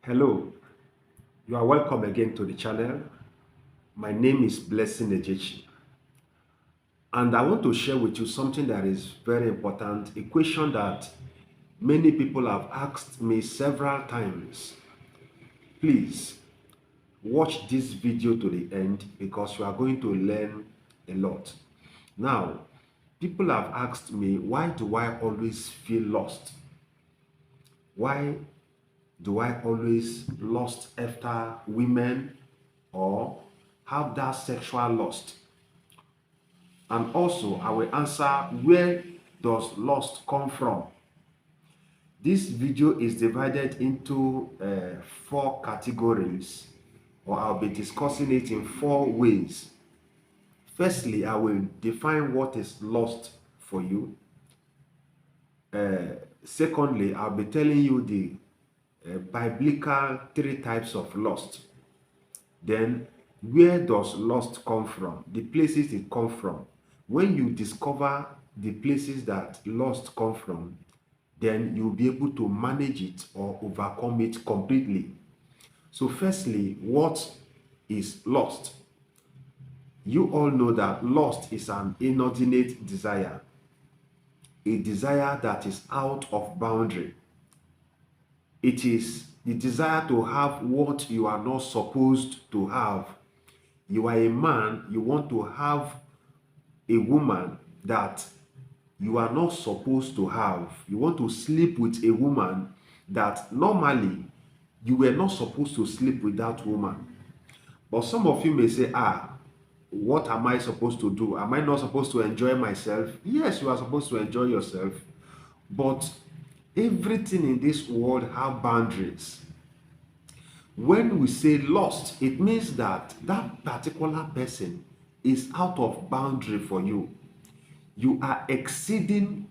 Hello, you are welcome again to the channel. My name is Blessing Ejechi, and I want to share with you something that is very important, a question that many people have asked me several times. Please watch this video to the end because you are going to learn a lot. Now, people have asked me, why do I always feel lost? Why do I always lust after women or have that sexual lust? And also, I will answer, where does lust come from? This video is divided into four categories, or I'll be discussing it in four ways. Firstly, I will define what is lust for you. Secondly, I'll be telling you the biblical three types of lust. Then, where does lust come from? The places it comes from. When you discover the places that lust come from, then you'll be able to manage it or overcome it completely. So firstly, what is lust? You all know that lust is an inordinate desire, a desire that is out of boundary. It is the desire to have what you are not supposed to have. You are a man, you want to have a woman that you are not supposed to have. You want to sleep with a woman that normally you were not supposed to sleep with that woman. But some of you may say, what am I supposed to do? Am I not supposed to enjoy myself? Yes, you are supposed to enjoy yourself. But everything in this world have boundaries. When we say lost, it means that that particular person is out of boundary for you. You are exceeding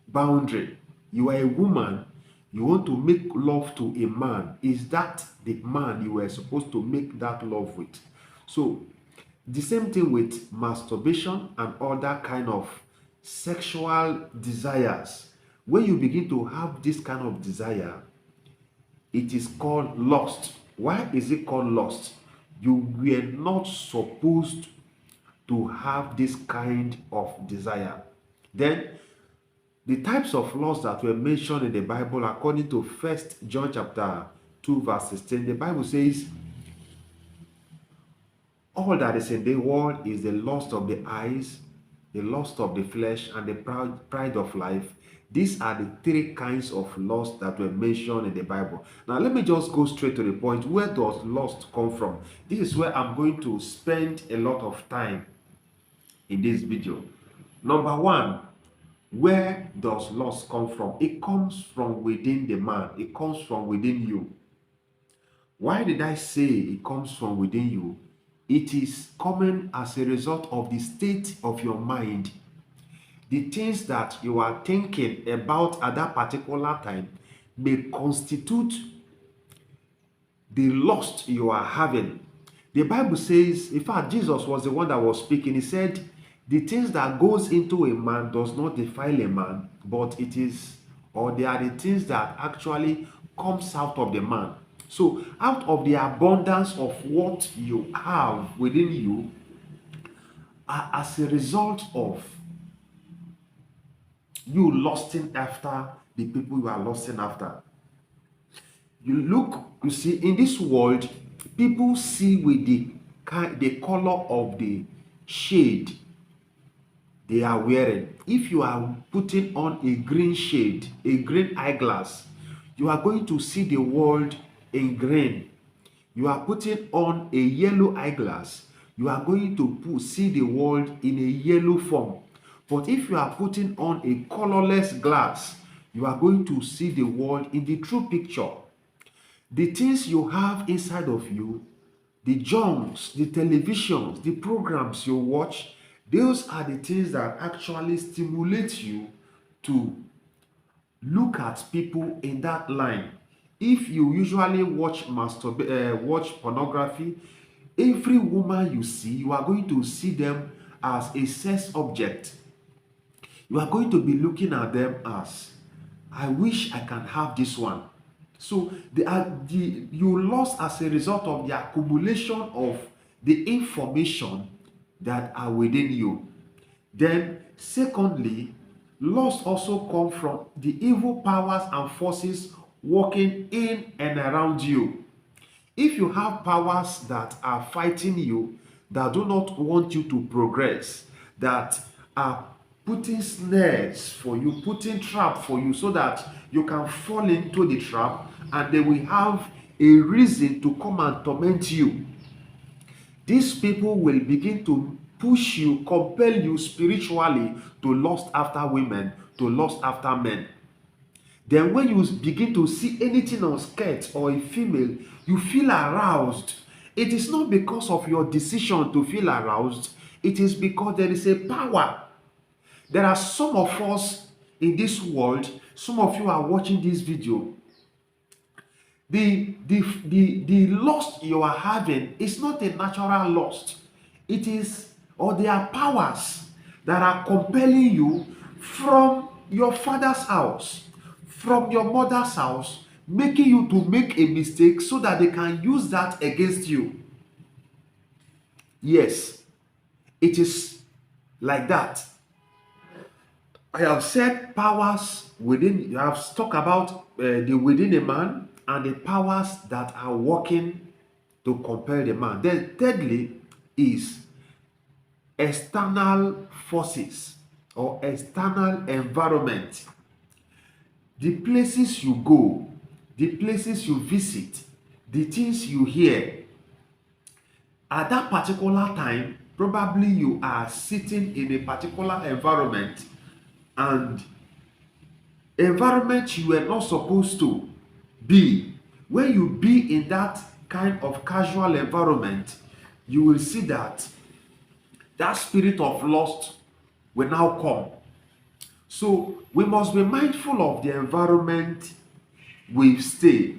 boundary. You are a woman, you want to make love to a man. Is that the man you were supposed to make that love with? So the same thing with masturbation and other kind of sexual desires. When you begin to have this kind of desire, it is called lust. Why is it called lust? You were not supposed to have this kind of desire. Then the types of lust that were mentioned in the Bible, according to 1 John chapter 2 verse 16, the Bible says, all that is in the world is the lust of the eyes, the lust of the flesh, and the pride of life. These are the three kinds of lust that were mentioned in the Bible. Now, let me just go straight to the point. Where does lust come from? This is where I'm going to spend a lot of time in this video. Number one, where does lust come from? It comes from within the man. It comes from within you. Why did I say it comes from within you? It is coming as a result of the state of your mind. The things that you are thinking about at that particular time may constitute the lust you are having. The Bible says, in fact, Jesus was the one that was speaking. He said, the things that goes into a man does not defile a man, but it is, or they are the things that actually comes out of the man. So out of the abundance of what you have within you, as a result of you lusting after the people you are lusting after. You see, in this world, people see with the color of the shade they are wearing. If you are putting on a green shade, a green eyeglass, you are going to see the world in green. You are putting on a yellow eyeglass, you are going to see the world in a yellow form. But if you are putting on a colorless glass, you are going to see the world in the true picture. The things you have inside of you, the junks, the televisions, the programs you watch, those are the things that actually stimulate you to look at people in that line. If you usually watch pornography, every woman you see, you are going to see them as a sex object. You are going to be looking at them as, I wish I can have this one. So you lost as a result of the accumulation of the information that are within you. Then secondly, loss also come from the evil powers and forces working in and around you. If you have powers that are fighting you, that do not want you to progress, that are putting snares for you, putting trap for you so that you can fall into the trap, and they will have a reason to come and torment you. These people will begin to push you, compel you spiritually to lust after women, to lust after men. Then when you begin to see anything on skirt or a female, you feel aroused. It is not because of your decision to feel aroused. It is because there is a power. There are some of us in this world, some of you are watching this video. The lust you are having is not a natural lust. It is, or there are powers that are compelling you from your father's house, from your mother's house, making you to make a mistake so that they can use that against you. Yes, it is like that. I have said powers within, I have talked about the within a man and the powers that are working to compel the man. Then thirdly is external forces or external environment. The places you go, the places you visit, the things you hear. At that particular time, probably you are sitting in a particular environment, and environment you were not supposed to be. When you be in that kind of casual environment, you will see that that spirit of lust will now come. So we must be mindful of the environment we stay.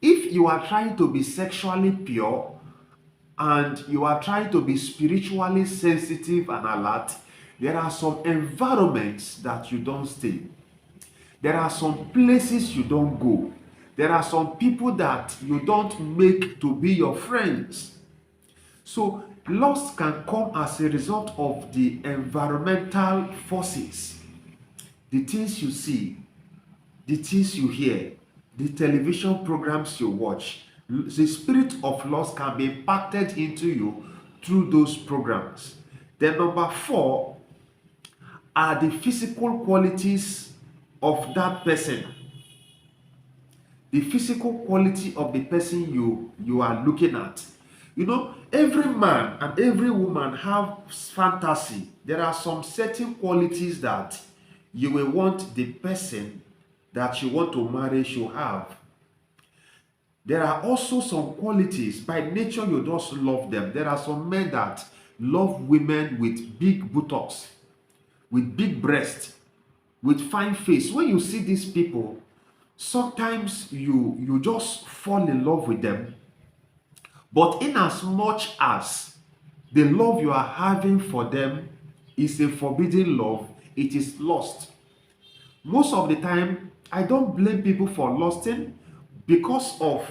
If you are trying to be sexually pure and you are trying to be spiritually sensitive and alert, there are some environments that you don't stay. There are some places you don't go. There are some people that you don't make to be your friends. So loss can come as a result of the environmental forces. The things you see, the things you hear, the television programs you watch. The spirit of loss can be impacted into you through those programs. Then number 4 are the physical qualities of that person. The physical quality of the person you are looking at. You know, every man and every woman have fantasy. There are some certain qualities that you will want the person that you want to marry should have. There are also some qualities, by nature you just love them. There are some men that love women with big buttocks, with big breasts, with fine face. When you see these people, sometimes you just fall in love with them. But in as much as the love you are having for them is a forbidden love, it is lust. Most of the time, I don't blame people for lusting because of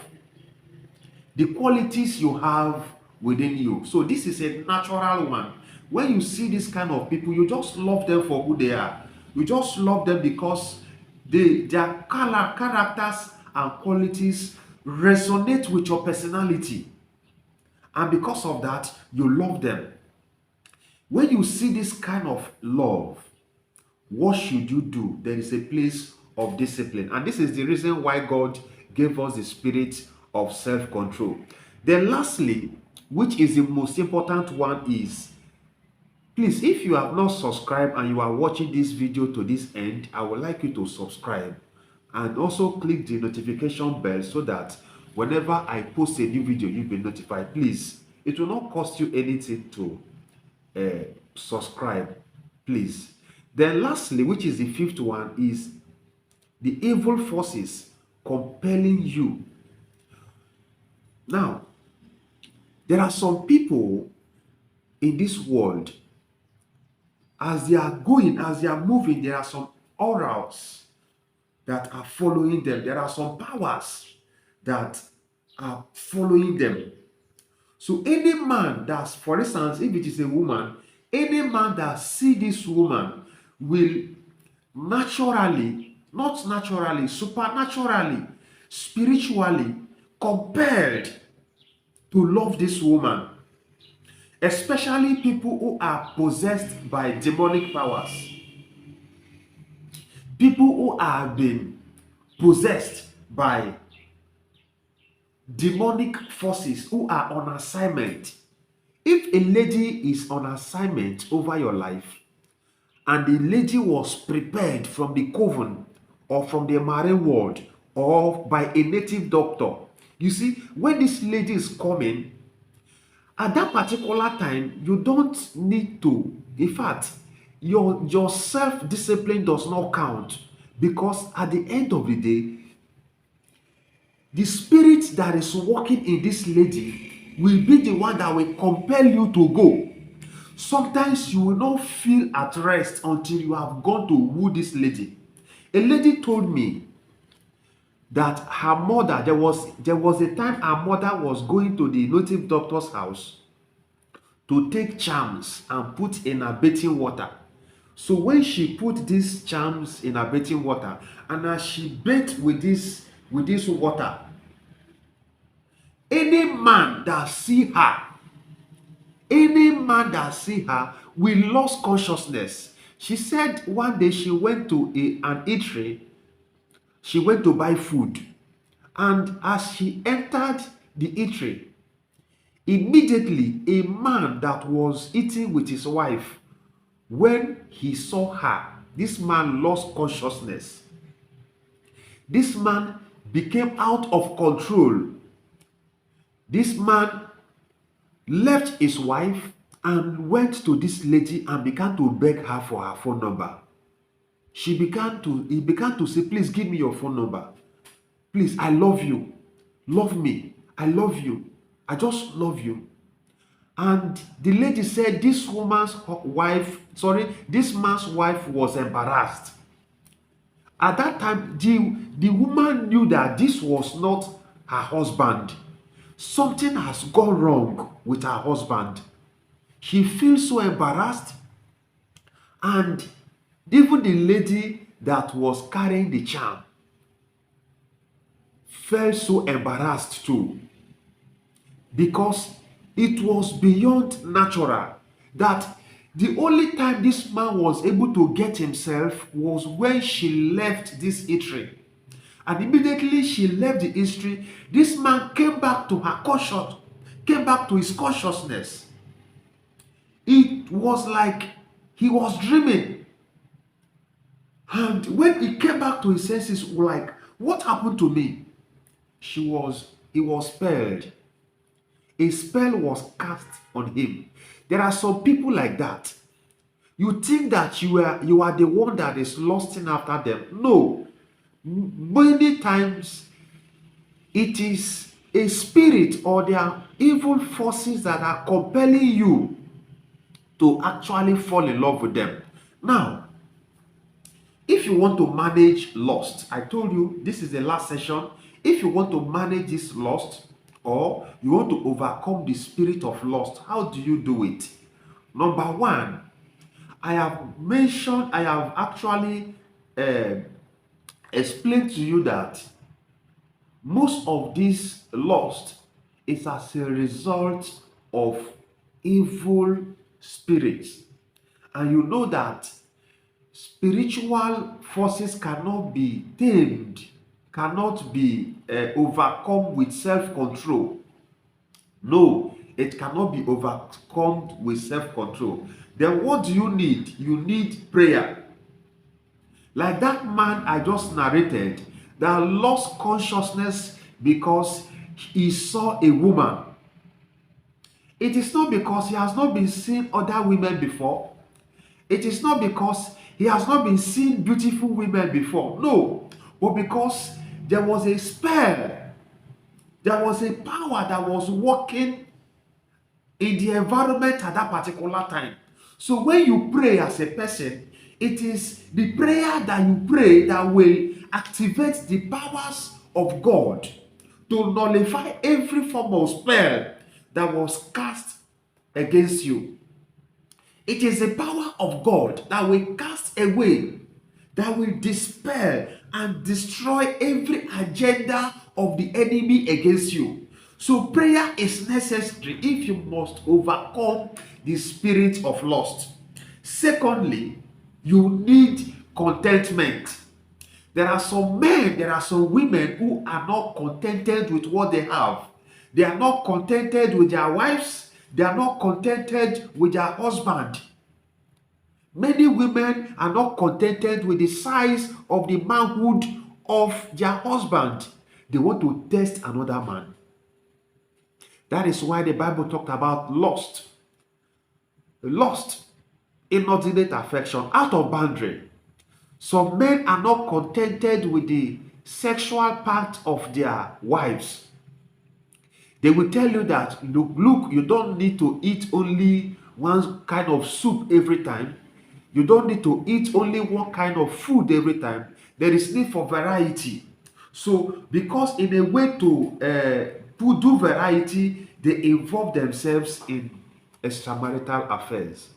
the qualities you have within you. So this is a natural one. When you see this kind of people, you just love them for who they are. You just love them because their characters and qualities resonate with your personality. And because of that, you love them. When you see this kind of love, what should you do? There is a place of discipline. And this is the reason why God gave us the spirit of self-control. Then lastly, which is the most important one, is please, if you have not subscribed and you are watching this video to this end, I would like you to subscribe and also click the notification bell so that whenever I post a new video, you'll be notified. Please, it will not cost you anything to subscribe, please. Then lastly, which is the 5th one, is the evil forces compelling you. Now, there are some people in this world, as they are going, as they are moving, there are some auras that are following them. There are some powers that are following them. So any man that's, for instance, if it is a woman, any man that see this woman will naturally, not naturally, supernaturally, spiritually compelled to love this woman, especially people who are possessed by demonic powers, people who have been possessed by demonic forces, who are on assignment. If a lady is on assignment over your life, and the lady was prepared from the coven or from the marine world or by a native doctor, you see, when this lady is coming, at that particular time, you don't need to, in fact, your self-discipline does not count, because at the end of the day, the spirit that is working in this lady will be the one that will compel you to go. Sometimes you will not feel at rest until you have gone to woo this lady. A lady told me that her mother, there was a time her mother was going to the native doctor's house to take charms and put in her bathing water. So when she put these charms in her bathing water, and as she bathed with this water, any man that see her will lose consciousness. She said one day she went to an eatery, she went to buy food, and as she entered the eatery, immediately a man that was eating with his wife, when he saw her, this man lost consciousness. This man became out of control. This man left his wife and went to this lady and began to beg her for her phone number. He began to say, please give me your phone number. Please, I love you. Love me. I love you. I just love you. And the lady said this man's wife was embarrassed. At that time, the woman knew that this was not her husband. Something has gone wrong with her husband. She feels so embarrassed, and even the lady that was carrying the charm felt so embarrassed too, because it was beyond natural. That the only time this man was able to get himself was when she left this eatery. And immediately she left the history, this man came back to his consciousness. It was like he was dreaming. And when he came back to his senses, like, what happened to me? He was spelled. A spell was cast on him. There are some people like that. You think that you are the one that is lusting after them. No. Many times it is a spirit or there are evil forces that are compelling you to actually fall in love with them. Now, if you want to manage lust, I told you this is the last session. If you want to manage this lust, or you want to overcome the spirit of lust, how do you do it? Number one, I have actually explained to you that most of this lust is as a result of evil spirits. And you know that spiritual forces cannot be tamed, cannot be overcome with self-control. No, it cannot be overcome with self-control. Then what do you need? You need prayer. Like that man I just narrated that lost consciousness because he saw a woman. It is not because he has not been seeing other women before. It is not because he has not been seeing beautiful women before. No, but because there was a spell. There was a power that was working in the environment at that particular time. So when you pray as a person, It is the prayer that you pray that will activate the powers of God to nullify every form of spell that was cast against you. It is the power of God that will cast away, that will dispel and destroy every agenda of the enemy against you. So prayer is necessary if you must overcome the spirit of lust. Secondly, you need contentment. There are some men, there are some women who are not contented with what they have. They are not contented with their wives. They are not contented with their husband. Many women are not contented with the size of the manhood of their husband. They want to test another man. That is why the Bible talked about lust. Lust, inordinate affection, out of boundary. Some men are not contented with the sexual part of their wives. They will tell you that, look, you don't need to eat only one kind of soup every time. You don't need to eat only one kind of food every time. There is need for variety. So, because in a way to do variety, they involve themselves in extramarital affairs.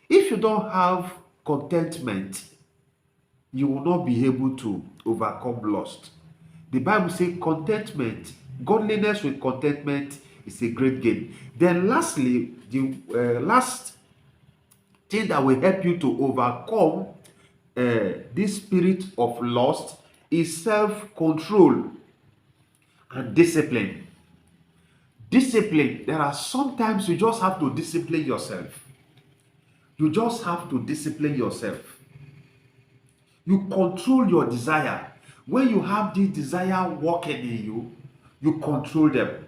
If you don't have contentment, you will not be able to overcome lust. The Bible says contentment, godliness with contentment is a great gain. Then lastly, the last thing that will help you to overcome this spirit of lust is self-control and discipline. Discipline, there are sometimes you just have to discipline yourself. You just have to discipline yourself. You control your desire. When you have this desire working in you, you control them.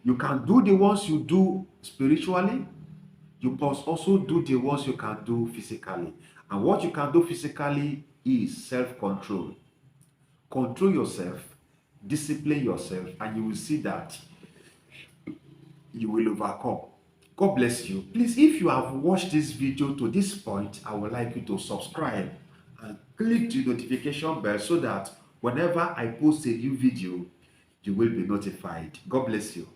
You can do the ones you do spiritually. You must also do the ones you can do physically. And what you can do physically is self-control. Control yourself, discipline yourself, and you will see that you will overcome. God bless you. Please, if you have watched this video to this point, I would like you to subscribe and click the notification bell so that whenever I post a new video, you will be notified. God bless you.